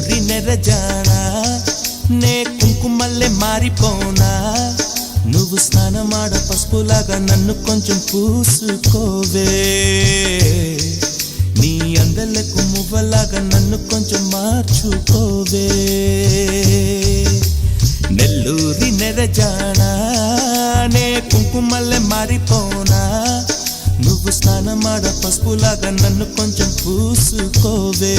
నెల్లూరి నెరజానా నే కుంకుమల్లె మారిపోనా నువ్వు స్నానమాడ పసుపులాగా నన్ను కొంచెం పూసుకోవే నీ అందలకు మువ్వలాగా నన్ను కొంచెం మార్చుకోవే నెల్లూరి నెరజానా నే కుంకుమల్లె మారిపోనా నువ్వు స్నానమాడ పసుపులాగా నన్ను కొంచెం పూసుకోవే